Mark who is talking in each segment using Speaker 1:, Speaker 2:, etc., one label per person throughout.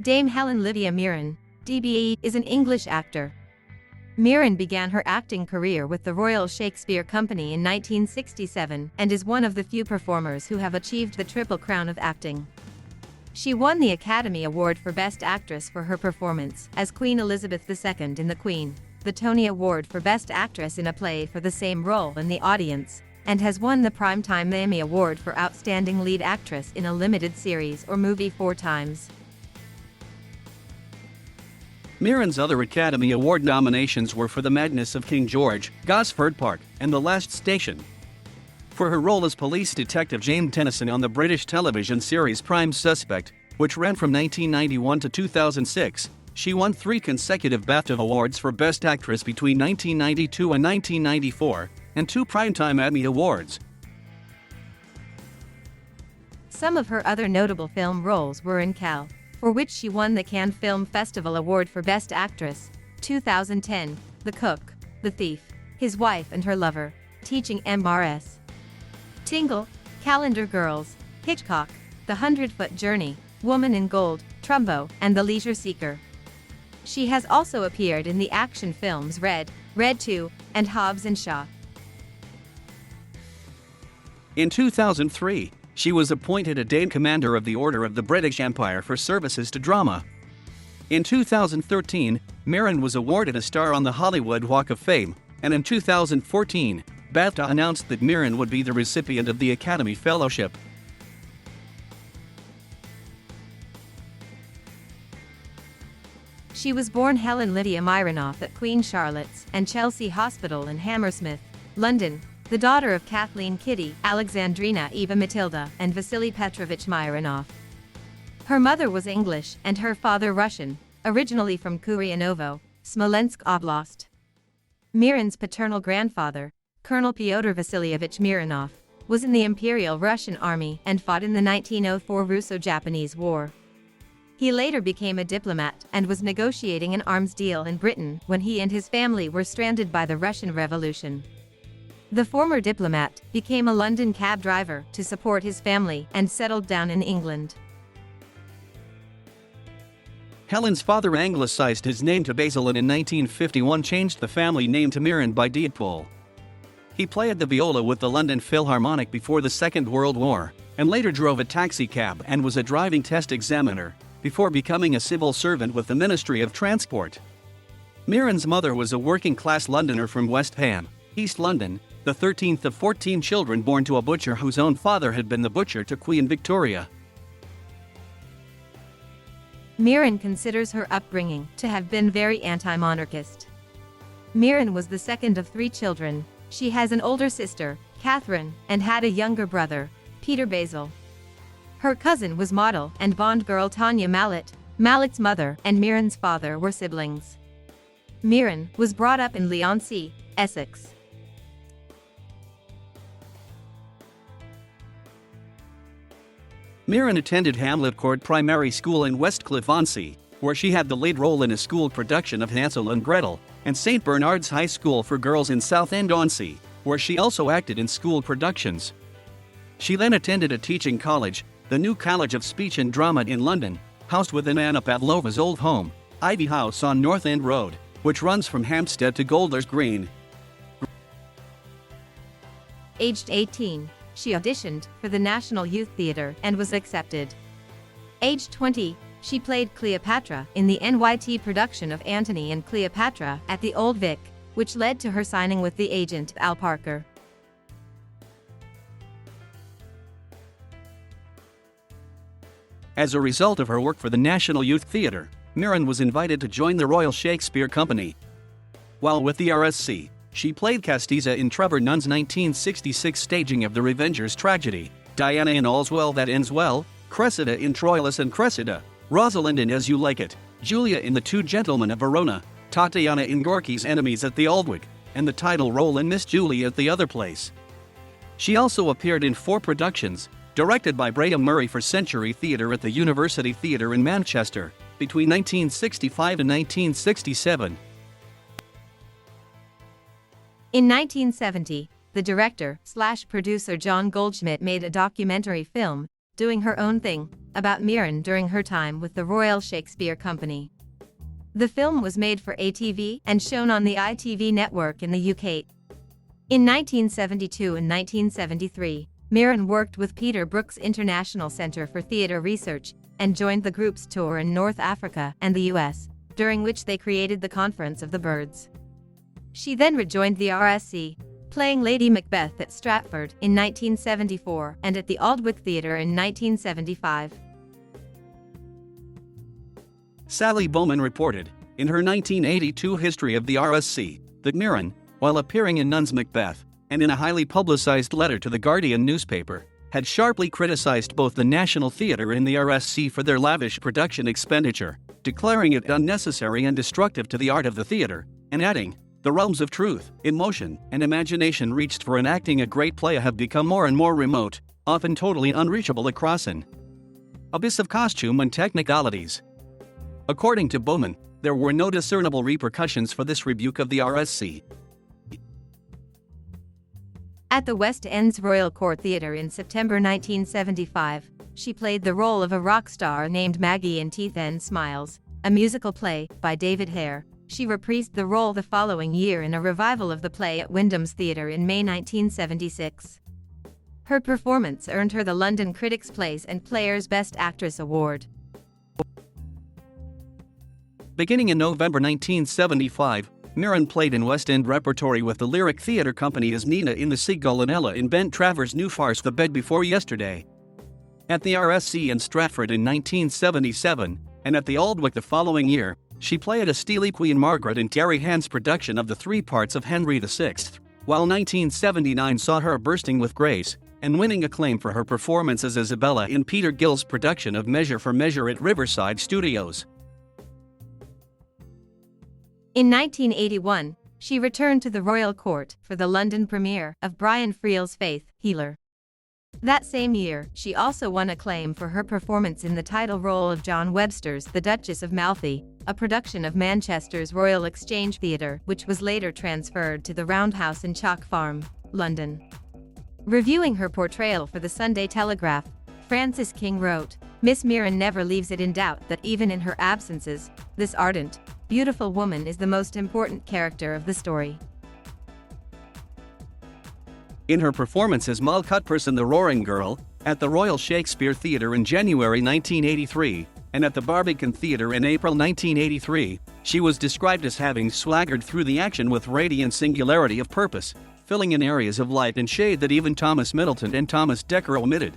Speaker 1: Dame Helen Mirren, DBE, is an English actor. Mirren began her acting career with the Royal Shakespeare Company in 1967 and is one of the few performers who have achieved the Triple Crown of acting. She won the Academy Award for Best Actress for her performance as Queen Elizabeth II in The Queen, the Tony Award for Best Actress in a Play for the same role in the audience, and has won the Primetime Emmy Award for Outstanding Lead Actress in a Limited Series or Movie 4 times.
Speaker 2: Mirren's other Academy Award nominations were for The Madness of King George, Gosford Park, and The Last Station. For her role as police detective Jane Tennyson on the British television series Prime Suspect, which ran from 1991 to 2006, she won 3 consecutive BAFTA Awards for Best Actress between 1992 and 1994, and 2 Primetime Emmy Awards.
Speaker 1: Some of her other notable film roles were in Cal, for which she won the Cannes Film Festival Award for Best Actress, 2010, The Cook, The Thief, His Wife and Her Lover, Teaching MRS, Tingle, Calendar Girls, Hitchcock, The 100-Foot Journey, Woman in Gold, Trumbo, and The Leisure Seeker. She has also appeared in the action films Red, Red 2, and Hobbs and Shaw.
Speaker 2: In 2003, she was appointed a Dame Commander of the Order of the British Empire for services to drama. In 2013, Mirren was awarded a star on the Hollywood Walk of Fame, and in 2014, BAFTA announced that Mirren would be the recipient of the Academy Fellowship.
Speaker 1: She was born Helen Lydia Mirenoff at Queen Charlotte's and Chelsea Hospital in Hammersmith, London, the daughter of Kathleen Kitty, Alexandrina Eva Matilda, and Vasily Petrovich Mirenoff. Her mother was English and her father Russian, originally from Kuryanovo, Smolensk Oblast. Mirren's paternal grandfather, Colonel Pyotr Vasilyevich Mironov, was in the Imperial Russian Army and fought in the 1904 Russo-Japanese War. He later became a diplomat and was negotiating an arms deal in Britain when he and his family were stranded by the Russian Revolution. The former diplomat became a London cab driver to support his family and settled down in England.
Speaker 2: Helen's father anglicized his name to Basil and in 1951 changed the family name to Mirren by deedpoll. He played the viola with the London Philharmonic before the Second World War, and later drove a taxi cab and was a driving test examiner, before becoming a civil servant with the Ministry of Transport. Mirren's mother was a working-class Londoner from West Ham, East London, the 13th of 14 children born to a butcher whose own father had been the butcher to Queen Victoria.
Speaker 1: Mirren considers her upbringing to have been very anti-monarchist. Mirren was the second of 3 children. She has an older sister, Catherine, and had a younger brother, Peter Basil. Her cousin was model and Bond girl Tanya Mallet. Mallet's mother and Mirren's father were siblings. Mirren was brought up in Leigh-on-Sea, Essex.
Speaker 2: Mirren attended Hamlet Court Primary School in Westcliff-on-Sea, where she had the lead role in a school production of Hansel and Gretel, and St. Bernard's High School for Girls in Southend-on-Sea, where she also acted in school productions. She then attended a teaching college, the New College of Speech and Drama in London, housed within Anna Pavlova's old home, Ivy House on North End Road, which runs from Hampstead to Golders Green.
Speaker 1: Aged 18, she auditioned for the National Youth Theatre and was accepted. Aged 20, she played Cleopatra in the NYT production of Antony and Cleopatra at the Old Vic, which led to her signing with the agent Al Parker.
Speaker 2: As a result of her work for the National Youth Theatre, Mirren was invited to join the Royal Shakespeare Company. While with the RSC, she played Castiza in Trevor Nunn's 1966 staging of the Revengers tragedy, Diana in All's Well That Ends Well, Cressida in Troilus and Cressida, Rosalind in As You Like It, Julia in The Two Gentlemen of Verona, Tatiana in Gorky's Enemies at the Aldwych, and the title role in Miss Julie at the Other Place. She also appeared in 4 productions, directed by Graham Murray for Century Theatre at the University Theatre in Manchester, between 1965 and 1967.
Speaker 1: In 1970, the director/producer John Goldschmidt made a documentary film, Doing Her Own Thing, about Mirren during her time with the Royal Shakespeare Company. The film was made for ATV and shown on the ITV network in the UK. In 1972 and 1973, Mirren worked with Peter Brook's International Centre for Theatre Research and joined the group's tour in North Africa and the US, during which they created the Conference of the Birds. She then rejoined the RSC, playing Lady Macbeth at Stratford in 1974 and at the Aldwych Theatre in 1975.
Speaker 2: Sally Bowman reported, in her 1982 History of the RSC, that Mirren, while appearing in Nunn's Macbeth, and in a highly publicized letter to the Guardian newspaper, had sharply criticized both the National Theatre and the RSC for their lavish production expenditure, declaring it unnecessary and destructive to the art of the theatre, and adding, "The realms of truth, emotion, and imagination reached for enacting a great play have become more and more remote, often totally unreachable across an abyss of costume and technicalities." According to Bowman, there were no discernible repercussions for this rebuke of the RSC.
Speaker 1: At the West End's Royal Court Theatre in September 1975, she played the role of a rock star named Maggie in Teeth and Smiles, a musical play by David Hare. She reprised the role the following year in a revival of the play at Wyndham's Theatre in May 1976. Her performance earned her the London Critics' Place and Players' Best Actress award.
Speaker 2: Beginning in November 1975, Mirren played in West End repertory with the Lyric Theatre Company as Nina in The Seagull and Ella in Ben Travers' new farce The Bed Before Yesterday. At the RSC in Stratford in 1977, and at the Aldwych the following year, she played a steely Queen Margaret in Gary Hand's production of the three parts of Henry VI, while 1979 saw her bursting with grace and winning acclaim for her performance as Isabella in Peter Gill's production of Measure for Measure at Riverside Studios.
Speaker 1: In 1981, she returned to the Royal Court for the London premiere of Brian Friel's Faith Healer. That same year, she also won acclaim for her performance in the title role of John Webster's The Duchess of Malfi, a production of Manchester's Royal Exchange Theatre, which was later transferred to the Roundhouse in Chalk Farm, London. Reviewing her portrayal for the Sunday Telegraph, Francis King wrote, "Miss Mirren never leaves it in doubt that even in her absences, this ardent, beautiful woman is the most important character of the story."
Speaker 2: In her performance as Moll Cuthbertson the Roaring Girl, at the Royal Shakespeare Theatre in January 1983, and at the Barbican Theatre in April 1983, she was described as having swaggered through the action with radiant singularity of purpose, filling in areas of light and shade that even Thomas Middleton and Thomas Dekker omitted.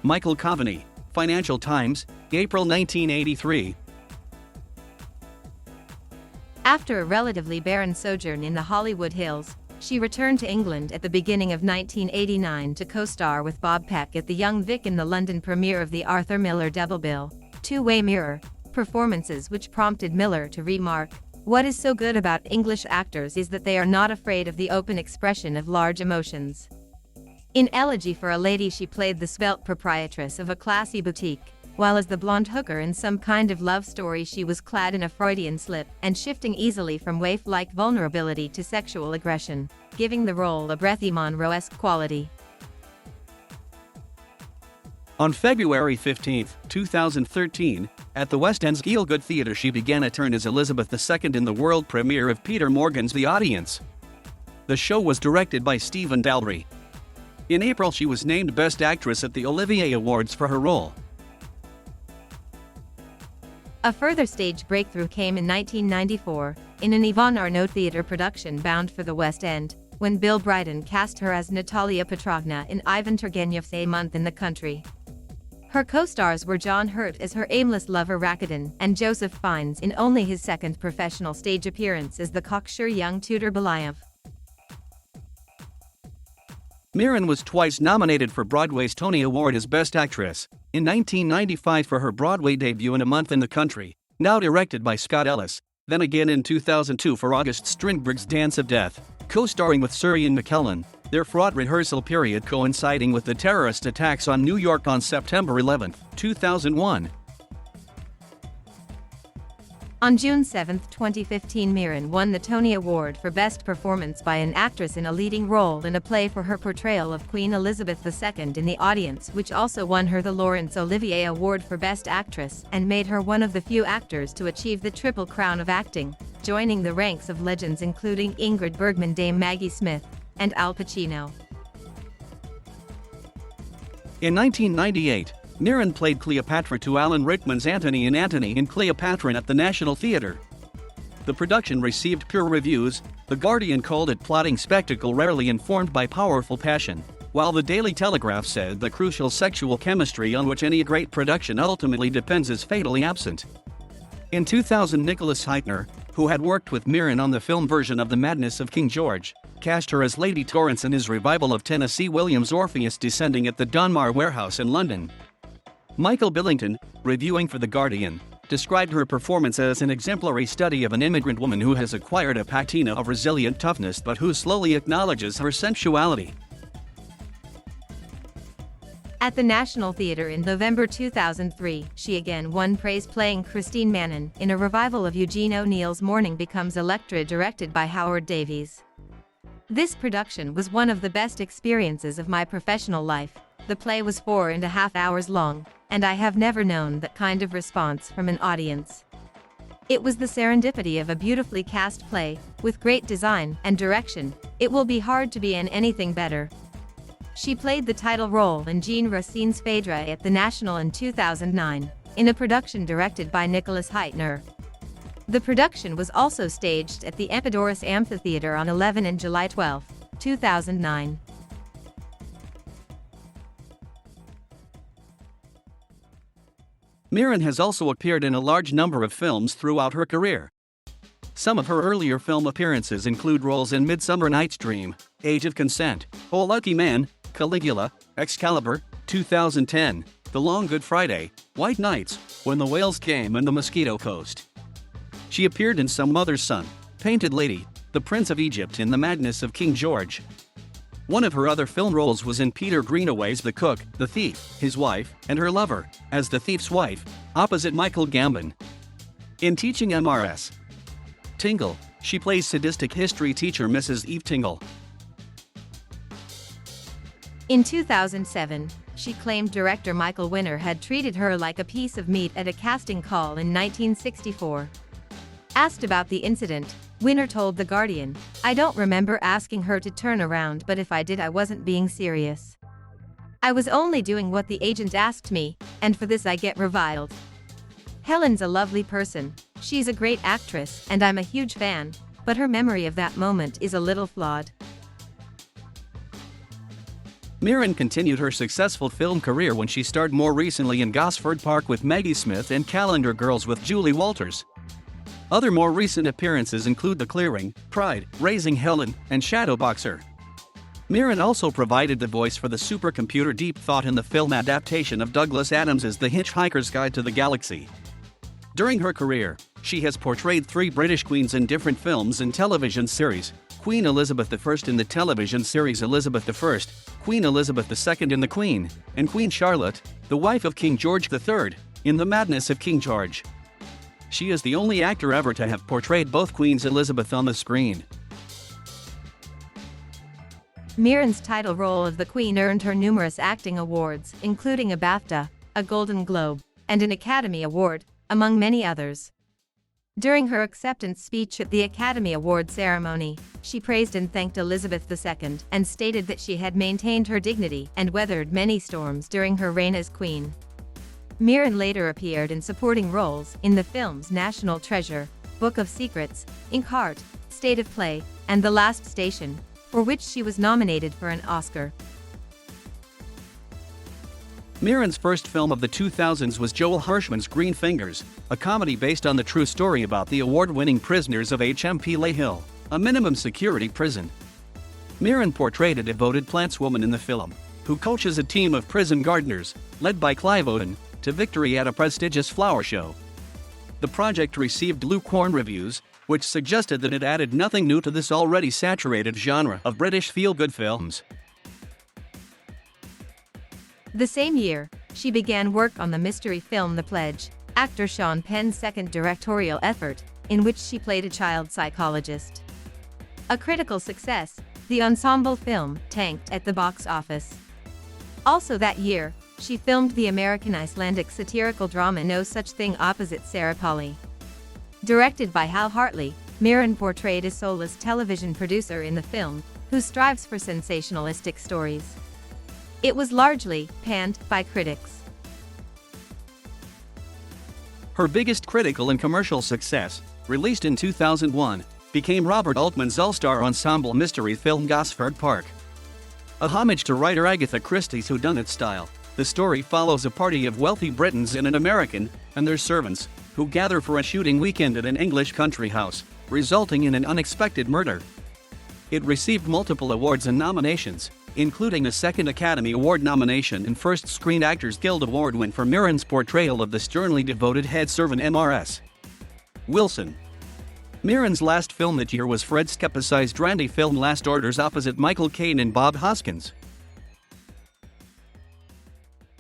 Speaker 2: Michael Coveney, Financial Times, April 1983.
Speaker 1: After a relatively barren sojourn in the Hollywood Hills, she returned to England at the beginning of 1989 to co-star with Bob Peck at the Young Vic in the London premiere of the Arthur Miller Double Bill, Two-Way Mirror, performances which prompted Miller to remark, "What is so good about English actors is that they are not afraid of the open expression of large emotions." In Elegy for a Lady she played the svelte proprietress of a classy boutique, while as the blonde hooker in Some Kind of Love Story she was clad in a Freudian slip and shifting easily from waif-like vulnerability to sexual aggression, giving the role a breathy Monroe-esque quality.
Speaker 2: On February 15, 2013, at the West End's Gielgud Theatre she began a turn as Elizabeth II in the world premiere of Peter Morgan's The Audience. The show was directed by Stephen Daldry. In April she was named Best Actress at the Olivier Awards for her role.
Speaker 1: A further stage breakthrough came in 1994, in an Yvonne Arnaud theatre production bound for the West End, when Bill Bryden cast her as Natalia Petrovna in Ivan Turgenev's A Month in the Country. Her co-stars were John Hurt as her aimless lover Rakuten and Joseph Fiennes in only his second professional stage appearance as the cocksure young Tudor Belyaev.
Speaker 2: Mirren was twice nominated for Broadway's Tony Award as Best Actress, in 1995 for her Broadway debut in A Month in the Country, now directed by Scott Ellis, then again in 2002 for August Strindberg's Dance of Death, co-starring with Sir Ian McKellen, their fraught rehearsal period coinciding with the terrorist attacks on New York on September 11, 2001.
Speaker 1: On June 7, 2015, Mirren won the Tony Award for Best Performance by an Actress in a Leading Role in a Play for her portrayal of Queen Elizabeth II in The Audience, which also won her the Laurence Olivier Award for Best Actress and made her one of the few actors to achieve the Triple Crown of acting, joining the ranks of legends including Ingrid Bergman, Dame Maggie Smith, and Al Pacino.
Speaker 2: In 1998, Mirren played Cleopatra to Alan Rickman's Antony in Cleopatra at the National Theatre. The production received poor reviews. The Guardian called it plotting spectacle rarely informed by powerful passion, while the Daily Telegraph said the crucial sexual chemistry on which any great production ultimately depends is fatally absent. In 2000, Nicholas Heitner, who had worked with Mirren on the film version of The Madness of King George, cast her as Lady Torrance in his revival of Tennessee Williams' Orpheus Descending at the Donmar Warehouse in London. Michael Billington, reviewing for The Guardian, described her performance as an exemplary study of an immigrant woman who has acquired a patina of resilient toughness but who slowly acknowledges her sensuality.
Speaker 1: At the National Theatre in November 2003, she again won praise playing Christine Mannon in a revival of Eugene O'Neill's Morning Becomes Electra, directed by Howard Davies. This production was one of the best experiences of my professional life. The play was 4.5 hours long, and I have never known that kind of response from an audience. It was the serendipity of a beautifully cast play, with great design and direction. It will be hard to be in anything better. She played the title role in Jean Racine's Phaedra at the National in 2009, in a production directed by Nicholas Heitner. The production was also staged at the Epidaurus Amphitheatre on 11 and July 12, 2009.
Speaker 2: Mirren has also appeared in a large number of films throughout her career. Some of her earlier film appearances include roles in Midsummer Night's Dream, Age of Consent, Oh Lucky Man, Caligula, Excalibur, 2010, The Long Good Friday, White Nights, When the Whales Came, and The Mosquito Coast. She appeared in Some Mother's Son, Painted Lady, The Prince of Egypt, and The Madness of King George. One of her other film roles was in Peter Greenaway's The Cook, the Thief, his wife, and her lover, as the thief's wife, opposite Michael Gambon. In Teaching Mrs. Tingle, she plays sadistic history teacher Mrs. Eve Tingle.
Speaker 1: In 2007, she claimed director Michael Winner had treated her like a piece of meat at a casting call in 1964. Asked about the incident, Winner told The Guardian, "I don't remember asking her to turn around, but if I did, I wasn't being serious. I was only doing what the agent asked me, and for this I get reviled." Helen's a lovely person, she's a great actress, and I'm a huge fan, but her memory of that moment is a little flawed.
Speaker 2: Mirren continued her successful film career when she starred more recently in Gosford Park with Maggie Smith and Calendar Girls with Julie Walters. Other more recent appearances include The Clearing, Pride, Raising Helen, and Shadowboxer. Mirren also provided the voice for the supercomputer Deep Thought in the film adaptation of Douglas Adams's The Hitchhiker's Guide to the Galaxy. During her career, she has portrayed 3 British queens in different films and television series: Queen Elizabeth I in the television series Elizabeth I, Queen Elizabeth II in The Queen, and Queen Charlotte, the wife of King George III, in The Madness of King George. She is the only actor ever to have portrayed both Queens Elizabeth on the screen.
Speaker 1: Mirren's title role of the Queen earned her numerous acting awards, including a BAFTA, a Golden Globe, and an Academy Award, among many others. During her acceptance speech at the Academy Award ceremony, she praised and thanked Elizabeth II and stated that she had maintained her dignity and weathered many storms during her reign as Queen. Mirren later appeared in supporting roles in the films National Treasure, Book of Secrets, Inkheart, State of Play, and The Last Station, for which she was nominated for an Oscar.
Speaker 2: Mirren's first film of the 2000s was Joel Hirschman's Green Fingers, a comedy based on the true story about the award-winning prisoners of HMP Lay Hill, a minimum security prison. Mirren portrayed a devoted plantswoman in the film, who coaches a team of prison gardeners, led by Clive Owen, to victory at a prestigious flower show. The project received lukewarm reviews, which suggested that it added nothing new to this already saturated genre of British feel-good films.
Speaker 1: The same year, she began work on the mystery film The Pledge, actor Sean Penn's second directorial effort, in which she played a child psychologist. A critical success, the ensemble film tanked at the box office. Also that year, she filmed the American-Icelandic satirical drama No Such Thing opposite Sarah Polley. Directed by Hal Hartley, Mirren portrayed a soulless television producer in the film, who strives for sensationalistic stories. It was largely panned by critics.
Speaker 2: Her biggest critical and commercial success, released in 2001, became Robert Altman's all-star ensemble mystery film Gosford Park. A homage to writer Agatha Christie's whodunit style, the story follows a party of wealthy Britons and an American and their servants, who gather for a shooting weekend at an English country house, resulting in an unexpected murder. It received multiple awards and nominations, including a second Academy Award nomination and first Screen Actors Guild Award win for Mirren's portrayal of the sternly devoted head servant M.R.S. Wilson. Mirren's last film that year was Fred Skepicized Randy film Last Orders opposite Michael Caine and Bob Hoskins.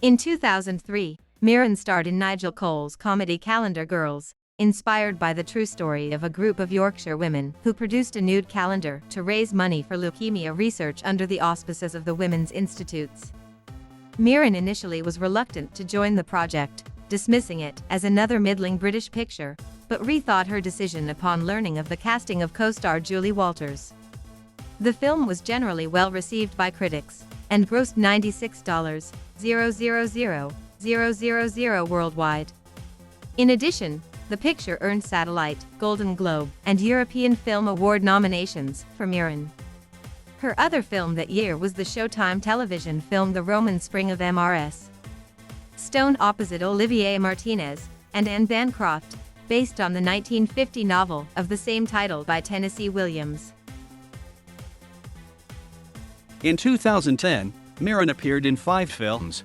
Speaker 1: In 2003, Mirren starred in Nigel Cole's comedy Calendar Girls, inspired by the true story of a group of Yorkshire women who produced a nude calendar to raise money for leukemia research under the auspices of the Women's Institutes. Mirren initially was reluctant to join the project, dismissing it as another middling British picture, but rethought her decision upon learning of the casting of co-star Julie Walters. The film was generally well received by critics, and grossed $96,000,000 worldwide. In addition, the picture earned Satellite, Golden Globe, and European Film Award nominations for Mirren. Her other film that year was the Showtime television film The Roman Spring of M.R.S. Stone opposite Olivier Martinez and Anne Bancroft, based on the 1950 novel of the same title by Tennessee Williams.
Speaker 2: In 2010, Mirren appeared in 5 films.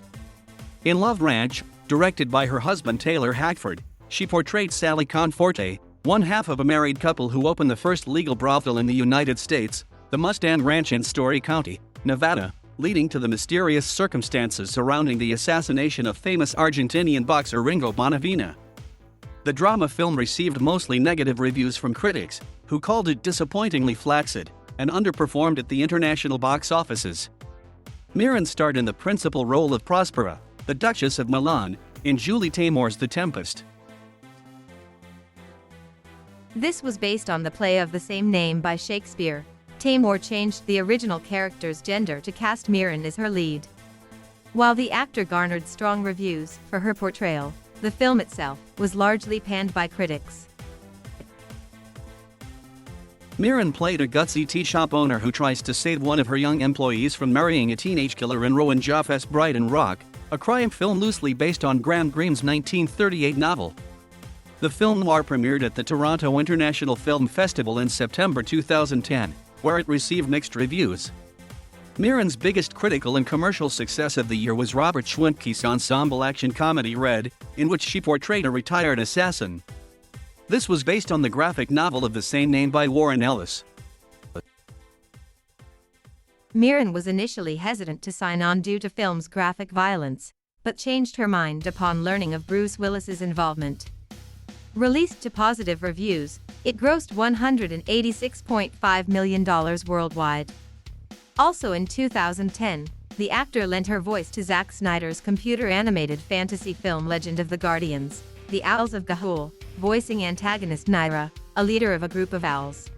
Speaker 2: In Love Ranch, directed by her husband Taylor Hackford, she portrayed Sally Conforte, one half of a married couple who opened the first legal brothel in the United States, the Mustang Ranch in Story County, Nevada, leading to the mysterious circumstances surrounding the assassination of famous Argentinian boxer Ringo Bonavena. The drama film received mostly negative reviews from critics, who called it disappointingly flaccid and underperformed at the international box offices. Mirren starred in the principal role of Prospera, the Duchess of Milan, in Julie Taymor's The Tempest.
Speaker 1: This was based on the play of the same name by Shakespeare. Taymor changed the original character's gender to cast Mirren as her lead. While the actor garnered strong reviews for her portrayal, the film itself was largely panned by critics.
Speaker 2: Mirren played a gutsy tea shop owner who tries to save one of her young employees from marrying a teenage killer in Rowan Joffe's Bride and Rock, a crime film loosely based on Graham Greene's 1938 novel. The film noir premiered at the Toronto International Film Festival in September 2010, where it received mixed reviews. Mirren's biggest critical and commercial success of the year was Robert Schwentke's ensemble action comedy Red, in which she portrayed a retired assassin. This was based on the graphic novel of the same name by Warren Ellis.
Speaker 1: Mirren was initially hesitant to sign on due to film's graphic violence, but changed her mind upon learning of Bruce Willis's involvement. Released to positive reviews, it grossed $186.5 million worldwide. Also in 2010, the actor lent her voice to Zack Snyder's computer-animated fantasy film Legend of the Guardians, The Owls of Ga'Hoole, voicing antagonist Naira, a leader of a group of owls.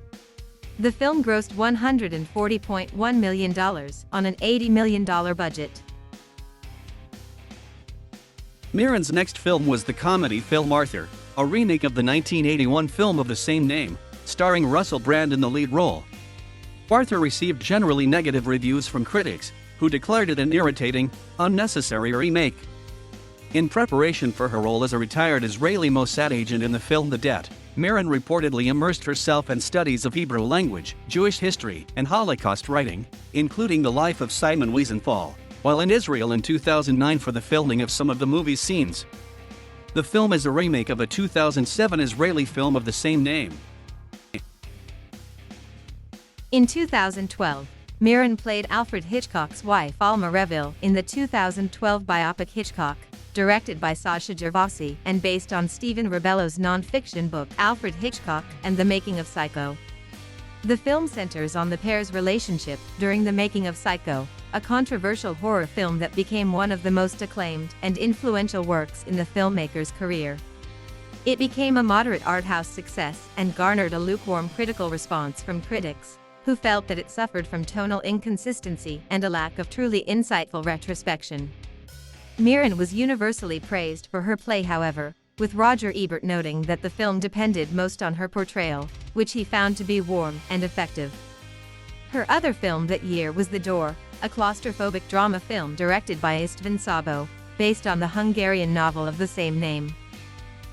Speaker 1: The film grossed $140.1 million on an $80 million budget.
Speaker 2: Mirren's next film was the comedy film Arthur, a remake of the 1981 film of the same name, starring Russell Brand in the lead role. Arthur received generally negative reviews from critics, who declared it an irritating, unnecessary remake. In preparation for her role as a retired Israeli Mossad agent in the film The Debt, Mirren reportedly immersed herself in studies of Hebrew language, Jewish history, and Holocaust writing, including the life of Simon Wiesenthal, while in Israel in 2009 for the filming of some of the movie's scenes. The film is a remake of a 2007 Israeli film of the same name.
Speaker 1: In 2012, Mirren played Alfred Hitchcock's wife Alma Reville in the 2012 biopic Hitchcock, directed by Sasha Gervasi and based on Stephen Rebello's non-fiction book Alfred Hitchcock and the Making of Psycho. The film centers on the pair's relationship during the making of Psycho, a controversial horror film that became one of the most acclaimed and influential works in the filmmaker's career. It became a moderate art house success and garnered a lukewarm critical response from critics, who felt that it suffered from tonal inconsistency and a lack of truly insightful retrospection. Mirren was universally praised for her play, however, with Roger Ebert noting that the film depended most on her portrayal, which he found to be warm and effective. Her other film that year was The Door, a claustrophobic drama film directed by István Szabó, based on the Hungarian novel of the same name.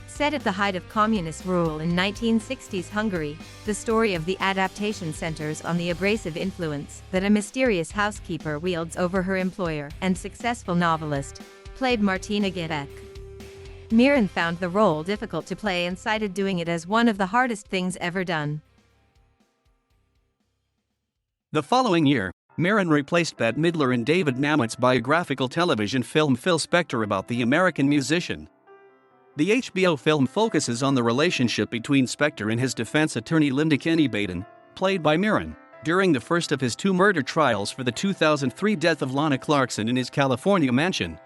Speaker 1: Set at the height of communist rule in 1960s Hungary, the story of the adaptation centers on the abrasive influence that a mysterious housekeeper wields over her employer and successful novelist, played Martina Gedek. Mirren found the role difficult to play and cited doing it as one of the hardest things ever done.
Speaker 2: The following year, Mirren replaced Bette Midler in David Mamet's biographical television film Phil Spector about the American musician. The HBO film focuses on the relationship between Spector and his defense attorney Linda Kenny Baden, played by Mirren, during the first of his two murder trials for the 2003 death of Lana Clarkson in his California mansion.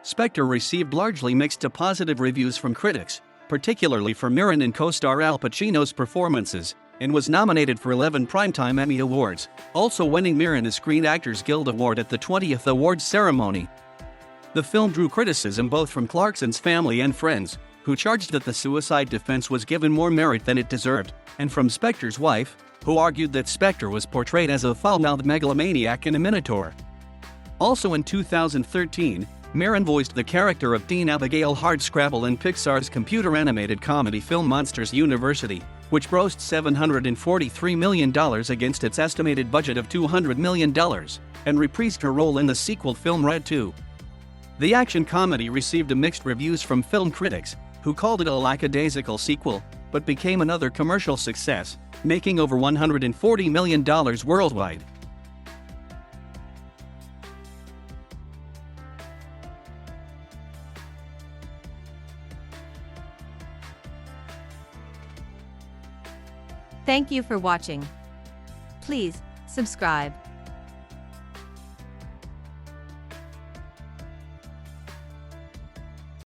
Speaker 2: Spector received largely mixed to positive reviews from critics, particularly for Mirren and co-star Al Pacino's performances, and was nominated for 11 Primetime Emmy Awards, also winning Mirren a Screen Actors Guild Award at the 20th awards ceremony. The film drew criticism both from Clarkson's family and friends, who charged that the suicide defense was given more merit than it deserved, and from Spector's wife, who argued that Spector was portrayed as a foul-mouthed megalomaniac and a minotaur. Also in 2013, Mirren voiced the character of Dean Abigail Hardscrabble in Pixar's computer-animated comedy film Monsters University, which grossed $743 million against its estimated budget of $200 million, and reprised her role in the sequel film Red 2. The action comedy received mixed reviews from film critics, who called it a lackadaisical sequel, but became another commercial success, making over $140 million worldwide.
Speaker 1: Thank you for watching. Please subscribe.